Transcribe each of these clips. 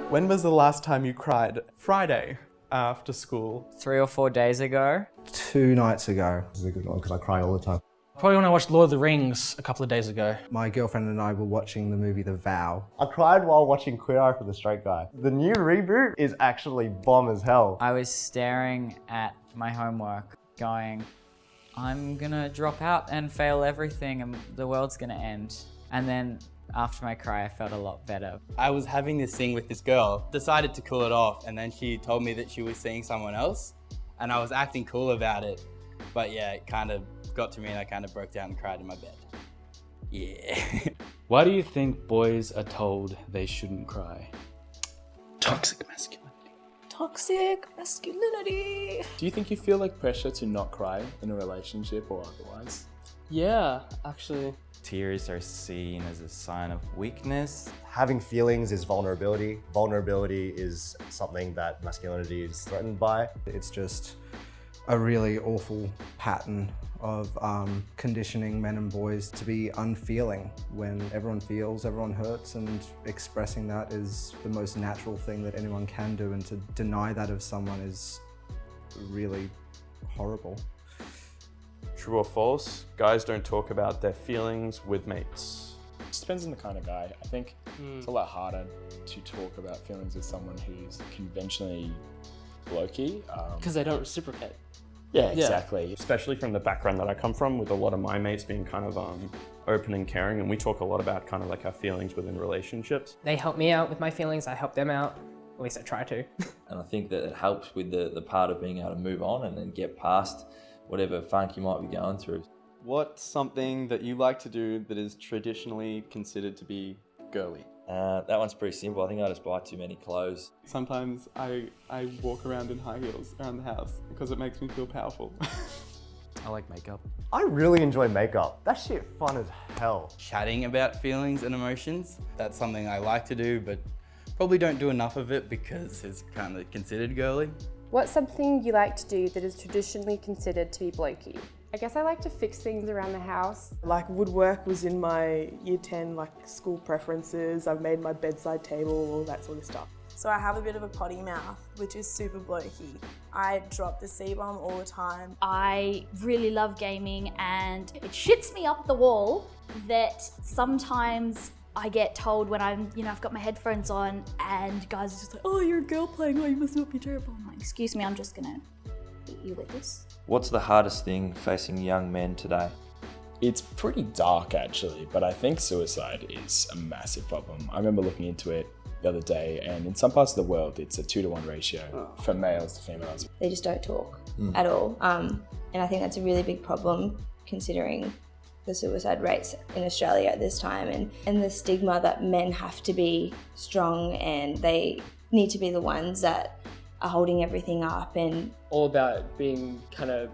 When was the last time you cried? Friday, after school. 3 or 4 days ago. 2 nights ago. This is a good one because I cry all the time. Probably when I watched Lord of the Rings a couple of days ago. My girlfriend and I were watching the movie The Vow. I cried while watching Queer Eye for the Straight Guy. The new reboot is actually bomb as hell. I was staring at my homework going, I'm gonna drop out and fail everything and the world's gonna end. And then after my cry, I felt a lot better. I was having this thing with this girl, decided to cool it off, and then she told me that she was seeing someone else, and I was acting cool about it. But yeah, it kind of got to me and I kind of broke down and cried in my bed. Yeah. Why do you think boys are told they shouldn't cry? Toxic masculinity. Toxic masculinity. Do you think you feel like pressure to not cry in a relationship or otherwise? Yeah, actually. Tears are seen as a sign of weakness. Having feelings is vulnerability. Vulnerability is something that masculinity is threatened by. It's just a really awful pattern of conditioning men and boys to be unfeeling when everyone feels, everyone hurts, and expressing that is the most natural thing that anyone can do, and to deny that of someone is really horrible. True or false? Guys don't talk about their feelings with mates. It just depends on the kind of guy. I think it's a lot harder to talk about feelings with someone who's conventionally blokey. Because they don't reciprocate. Yeah, exactly. Especially from the background that I come from, with a lot of my mates being kind of open and caring, and we talk a lot about kind of like our feelings within relationships. They help me out with my feelings, I help them out. At least I try to. And I think that it helps with the part of being able to move on and then get past whatever funk you might be going through. What's something that you like to do that is traditionally considered to be girly? That one's pretty simple. I think I just buy too many clothes. Sometimes I walk around in high heels around the house because it makes me feel powerful. I like makeup. I really enjoy makeup. That shit fun as hell. Chatting about feelings and emotions, that's something I like to do, but probably don't do enough of it because it's kind of considered girly. What's something you like to do that is traditionally considered to be blokey? I guess I like to fix things around the house. Like woodwork was in my year 10 school preferences. I've made my bedside table, all that sort of stuff. So I have a bit of a potty mouth, which is super blokey. I drop the C-bomb all the time. I really love gaming, and it shits me up the wall that sometimes I get told when I've got my headphones on and guys are just like, oh, you're a girl playing, oh, you must not be terrible. I'm like, excuse me, I'm just gonna hit you with this. What's the hardest thing facing young men today? It's pretty dark actually, but I think suicide is a massive problem. I remember looking into it the other day, and in some parts of the world it's a 2-to-1 ratio for males to females. They just don't talk at all. And I think that's a really big problem considering the suicide rates in Australia at this time, and the stigma that men have to be strong and they need to be the ones that are holding everything up. And all about being kind of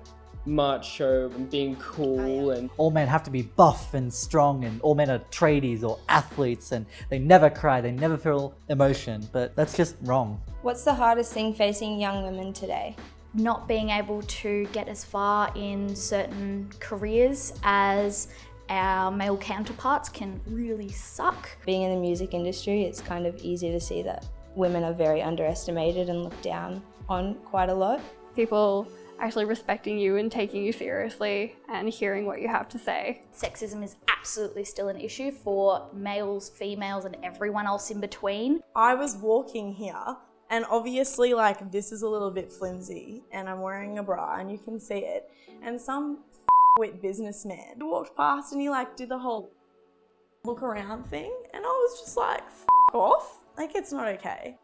macho and being cool, and all men have to be buff and strong, and all men are tradies or athletes, and they never cry, they never feel emotion, but that's just wrong. What's the hardest thing facing young women today? Not being able to get as far in certain careers as our male counterparts can really suck. Being in the music industry, it's kind of easy to see that women are very underestimated and looked down on quite a lot. People actually respecting you and taking you seriously and hearing what you have to say. Sexism is absolutely still an issue for males, females, and everyone else in between. I was walking here and obviously this is a little bit flimsy and I'm wearing a bra and you can see it. And some wit businessman walked past and he did the whole look around thing and I was just like, f off. It's not okay.